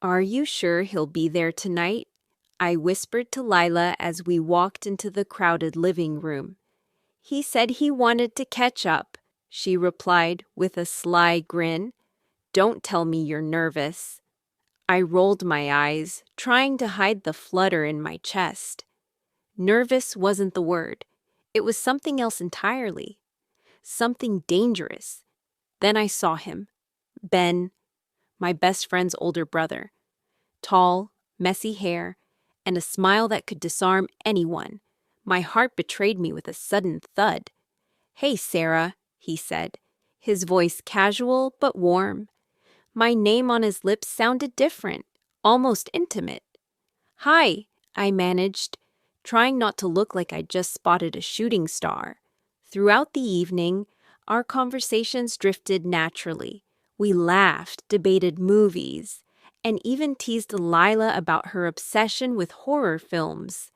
Are you sure he'll be there tonight? I whispered to Lila as we walked into the crowded living room. He said he wanted to catch up, she replied with a sly grin. Don't tell me you're nervous. I rolled my eyes, trying to hide the flutter in my chest. Nervous wasn't the word. It was something else entirely. Something dangerous. Then I saw him. Ben, my best friend's older brother. Tall, messy hair, and a smile that could disarm anyone. My heart betrayed me with a sudden thud. Hey, Sarah, he said, his voice casual but warm. My name on his lips sounded different, almost intimate. Hi, I managed, trying not to look like I'd just spotted a shooting star. Throughout the evening, our conversations drifted naturally. We laughed, debated movies, and even teased Lila about her obsession with horror films.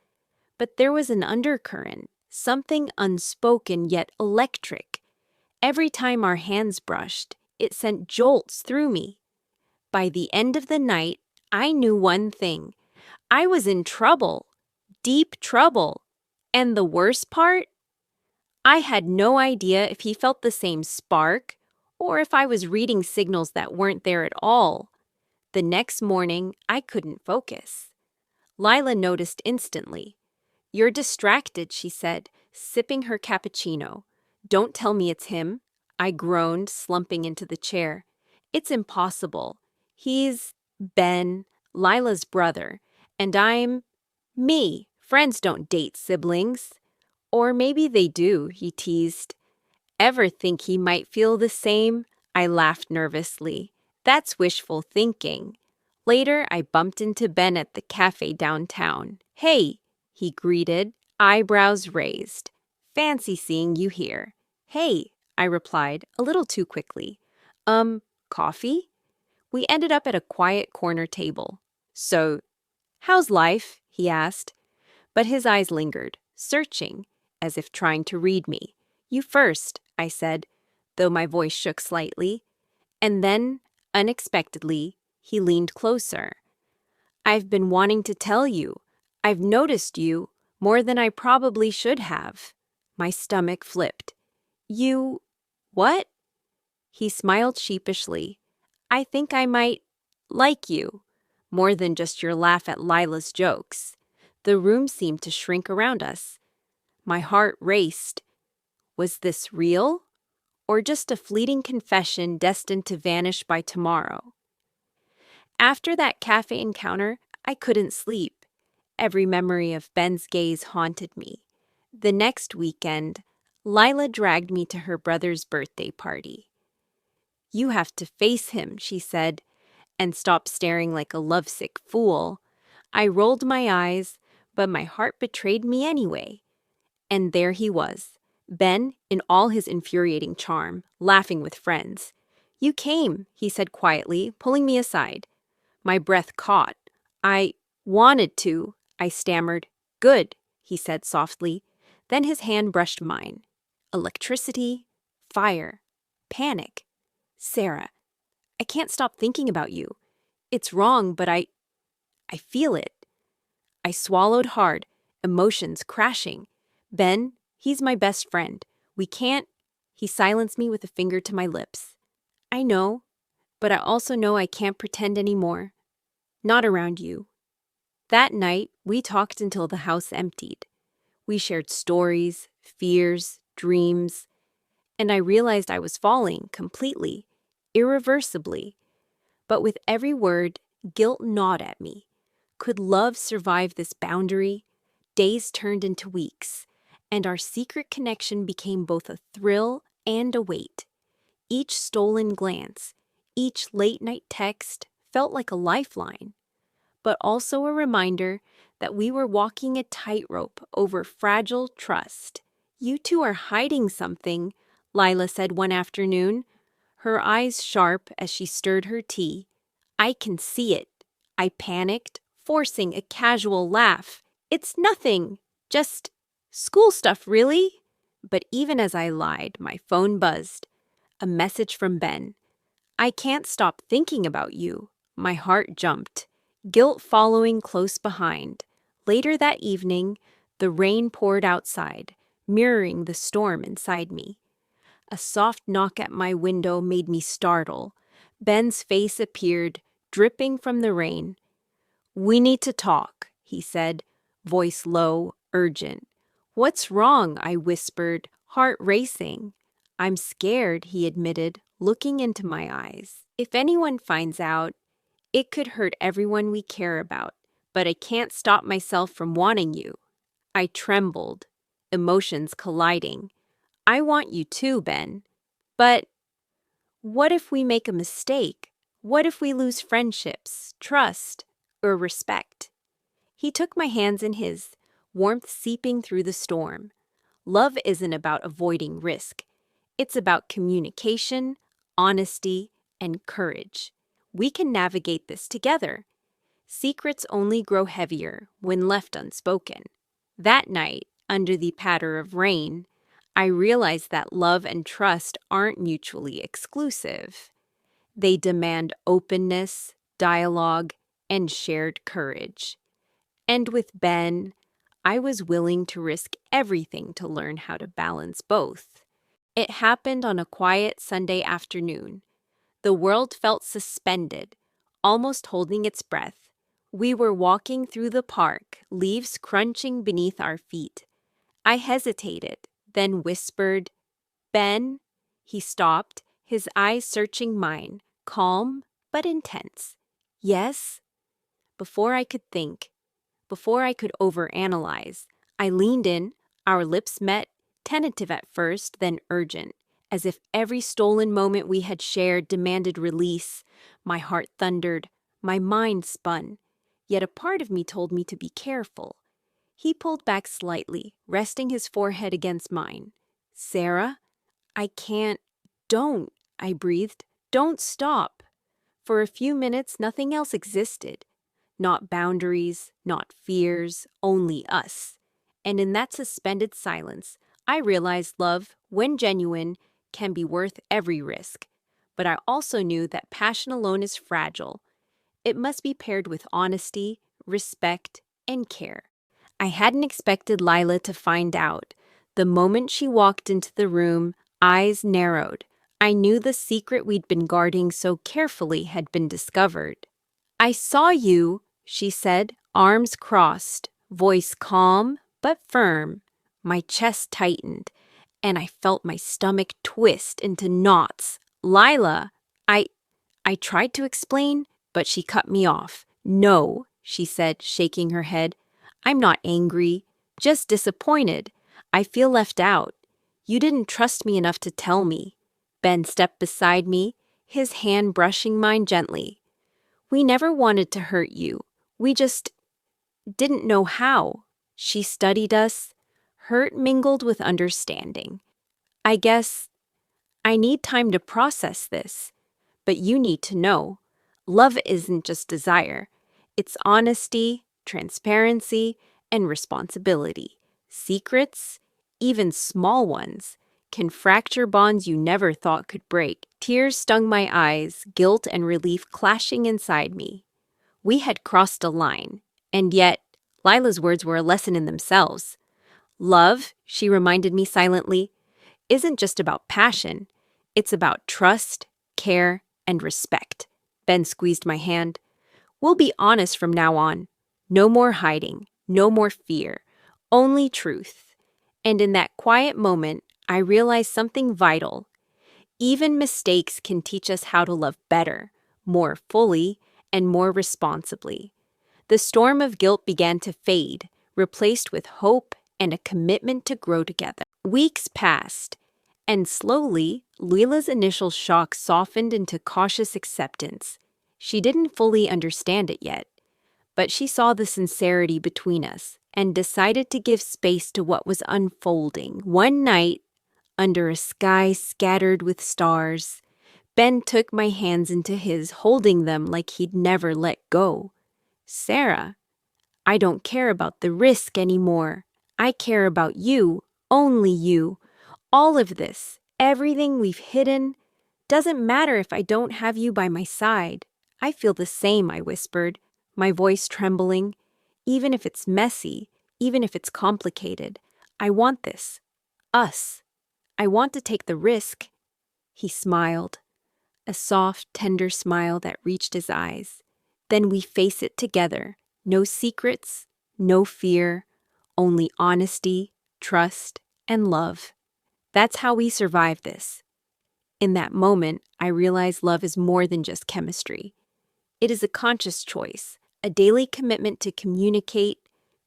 But there was an undercurrent, something unspoken yet electric. Every time our hands brushed, it sent jolts through me. By the end of the night, I knew one thing. I was in trouble. Deep trouble. And the worst part? I had no idea if he felt the same spark or if I was reading signals that weren't there at all. The next morning, I couldn't focus. Lila noticed instantly. You're distracted, she said, sipping her cappuccino. Don't tell me it's him. I groaned, slumping into the chair. It's impossible. He's Ben, Lila's brother, and I'm me. Friends don't date siblings. Or maybe they do, he teased. Ever think he might feel the same? I laughed nervously. That's wishful thinking. Later, I bumped into Ben at the cafe downtown. Hey, he greeted, eyebrows raised. Fancy seeing you here. Hey, I replied, a little too quickly. Coffee? We ended up at a quiet corner table. So, how's life? He asked. But his eyes lingered, searching, as if trying to read me. You first, I said, though my voice shook slightly. And then, unexpectedly, he leaned closer. I've been wanting to tell you. I've noticed you more than I probably should have. My stomach flipped. You... what? He smiled sheepishly. I think I might like you, more than just your laugh at Lila's jokes. The room seemed to shrink around us. My heart raced. Was this real? Or just a fleeting confession destined to vanish by tomorrow? After that cafe encounter, I couldn't sleep. Every memory of Ben's gaze haunted me. The next weekend, Lila dragged me to her brother's birthday party. You have to face him, she said, and stop staring like a lovesick fool. I rolled my eyes, but my heart betrayed me anyway. And there he was, Ben in all his infuriating charm, laughing with friends. You came, he said quietly, pulling me aside. My breath caught. I wanted to, I stammered. Good, he said softly. Then his hand brushed mine. Electricity, fire, panic. Sarah, I can't stop thinking about you. It's wrong, but I feel it. I swallowed hard, emotions crashing. Ben, he's my best friend. We can't... He silenced me with a finger to my lips. I know, but I also know I can't pretend anymore. Not around you. That night, we talked until the house emptied. We shared stories, fears, dreams, and I realized I was falling completely, irreversibly. But with every word, guilt gnawed at me. Could love survive this boundary? Days turned into weeks, and our secret connection became both a thrill and a weight. Each stolen glance, each late-night text felt like a lifeline, but also a reminder that we were walking a tightrope over fragile trust. You two are hiding something, Lila said one afternoon, her eyes sharp as she stirred her tea. I can see it. I panicked, forcing a casual laugh. It's nothing. Just school stuff, really? But even as I lied, my phone buzzed. A message from Ben. I can't stop thinking about you. My heart jumped, guilt following close behind. Later that evening, the rain poured outside, mirroring the storm inside me. A soft knock at my window made me startle. Ben's face appeared, dripping from the rain. "We need to talk," he said, voice low, urgent. "What's wrong?" I whispered, heart racing. "I'm scared," he admitted, looking into my eyes. "If anyone finds out, it could hurt everyone we care about, but I can't stop myself from wanting you." I trembled, emotions colliding. "I want you too, Ben. But what if we make a mistake? What if we lose friendships, trust, or respect?" He took my hands in his, warmth seeping through the storm. Love isn't about avoiding risk. It's about communication, honesty, and courage. We can navigate this together. Secrets only grow heavier when left unspoken. That night, under the patter of rain, I realized that love and trust aren't mutually exclusive. They demand openness, dialogue, and shared courage. And with Ben, I was willing to risk everything to learn how to balance both. It happened on a quiet Sunday afternoon. The world felt suspended, almost holding its breath. We were walking through the park, leaves crunching beneath our feet. I hesitated, then whispered, "Ben?" He stopped, his eyes searching mine, calm but intense. "Yes?" Before I could think, before I could overanalyze, I leaned in, our lips met, tentative at first, then urgent, as if every stolen moment we had shared demanded release. My heart thundered, my mind spun, yet a part of me told me to be careful. He pulled back slightly, resting his forehead against mine. "Sarah, I can't." "Don't," I breathed. "Don't stop." For a few minutes, nothing else existed. Not boundaries, not fears, only us. And in that suspended silence, I realized love, when genuine, can be worth every risk. But I also knew that passion alone is fragile. It must be paired with honesty, respect, and care. I hadn't expected Lila to find out. The moment she walked into the room, eyes narrowed. I knew the secret we'd been guarding so carefully had been discovered. "I saw you," she said, arms crossed, voice calm but firm. My chest tightened, and I felt my stomach twist into knots. "Lila, I tried to explain, but she cut me off. "No," she said, shaking her head. "I'm not angry, just disappointed. I feel left out. You didn't trust me enough to tell me." Ben stepped beside me, his hand brushing mine gently. "We never wanted to hurt you. We just didn't know how." She studied us, hurt mingled with understanding. "I guess I need time to process this, but you need to know. Love isn't just desire. It's honesty, transparency, and responsibility. Secrets, even small ones, can fracture bonds you never thought could break." Tears stung my eyes, guilt and relief clashing inside me. We had crossed a line, and yet Lila's words were a lesson in themselves. Love, she reminded me silently, isn't just about passion. It's about trust, care, and respect. Ben squeezed my hand. "We'll be honest from now on. No more hiding, no more fear, only truth." And in that quiet moment, I realized something vital. Even mistakes can teach us how to love better, more fully, and more responsibly. The storm of guilt began to fade, replaced with hope and a commitment to grow together. Weeks passed, and slowly, Lila's initial shock softened into cautious acceptance. She didn't fully understand it yet, but she saw the sincerity between us and decided to give space to what was unfolding. One night, under a sky scattered with stars, Ben took my hands into his, holding them like he'd never let go. "Sarah, I don't care about the risk anymore. I care about you, only you. All of this, everything we've hidden, doesn't matter if I don't have you by my side. I feel the same, I whispered, my voice trembling. Even if it's messy, even if it's complicated, I want this. Us. I want to take the risk. He smiled, a soft, tender smile that reached his eyes. Then we face it together. No secrets, no fear, only honesty, trust, and love. That's how we survive this. In that moment, I realized love is more than just chemistry. It is a conscious choice, a daily commitment to communicate,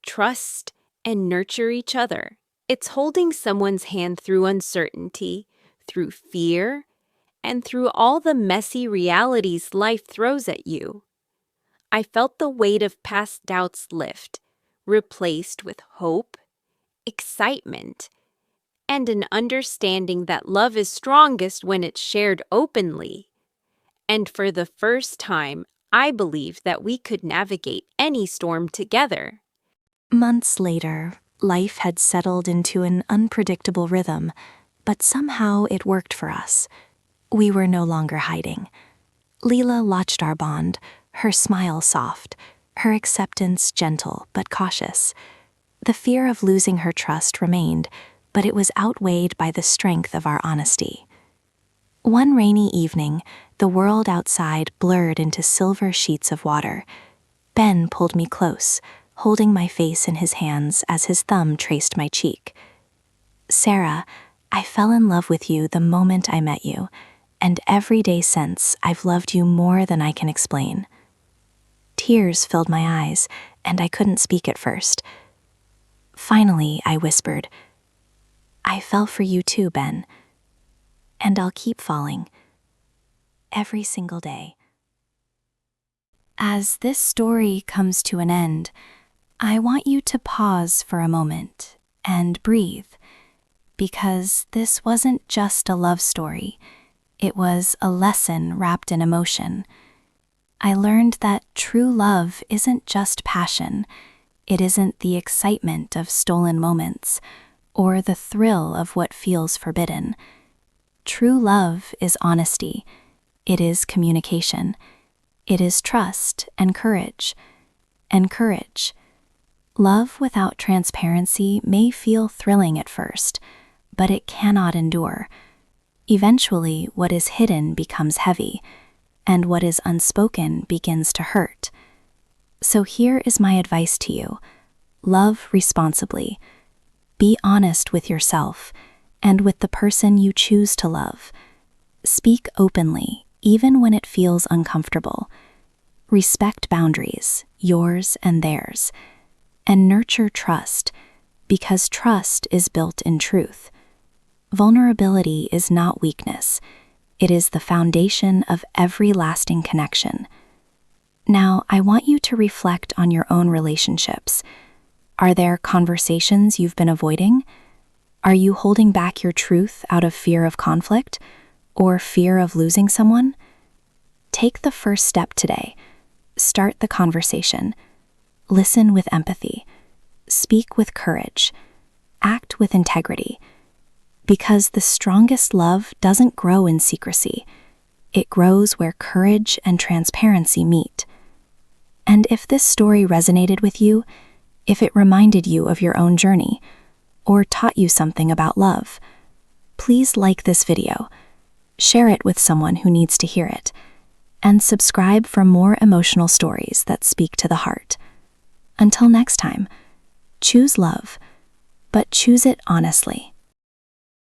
trust, and nurture each other. It's holding someone's hand through uncertainty, through fear, and through all the messy realities life throws at you. I felt the weight of past doubts lift, replaced with hope, excitement, and an understanding that love is strongest when it's shared openly. And for the first time, I believed that we could navigate any storm together. Months later, life had settled into an unpredictable rhythm, but somehow it worked for us. We were no longer hiding. Leela watched our bond, her smile soft, her acceptance gentle but cautious. The fear of losing her trust remained, but it was outweighed by the strength of our honesty. One rainy evening, the world outside blurred into silver sheets of water. Ben pulled me close, holding my face in his hands as his thumb traced my cheek. "Sarah, I fell in love with you the moment I met you, and every day since I've loved you more than I can explain." Tears filled my eyes, and I couldn't speak at first. Finally, I whispered, "I fell for you too, Ben. And I'll keep falling. Every single day." As this story comes to an end, I want you to pause for a moment and breathe, because this wasn't just a love story. It was a lesson wrapped in emotion. I learned that true love isn't just passion. It isn't the excitement of stolen moments or the thrill of what feels forbidden. True love is honesty. It is communication. It is trust and courage. And courage. Love without transparency may feel thrilling at first, but it cannot endure. Eventually, what is hidden becomes heavy, and what is unspoken begins to hurt. So here is my advice to you. Love responsibly. Be honest with yourself and with the person you choose to love. Speak openly, even when it feels uncomfortable. Respect boundaries, yours and theirs. And nurture trust, because trust is built in truth. Vulnerability is not weakness. It is the foundation of every lasting connection. Now, I want you to reflect on your own relationships. Are there conversations you've been avoiding? Are you holding back your truth out of fear of conflict or fear of losing someone? Take the first step today. Start the conversation. Listen with empathy. Speak with courage. Act with integrity. Because the strongest love doesn't grow in secrecy. It grows where courage and transparency meet. And if this story resonated with you, if it reminded you of your own journey, or taught you something about love, please like this video, share it with someone who needs to hear it, and subscribe for more emotional stories that speak to the heart. Until next time, choose love, but choose it honestly.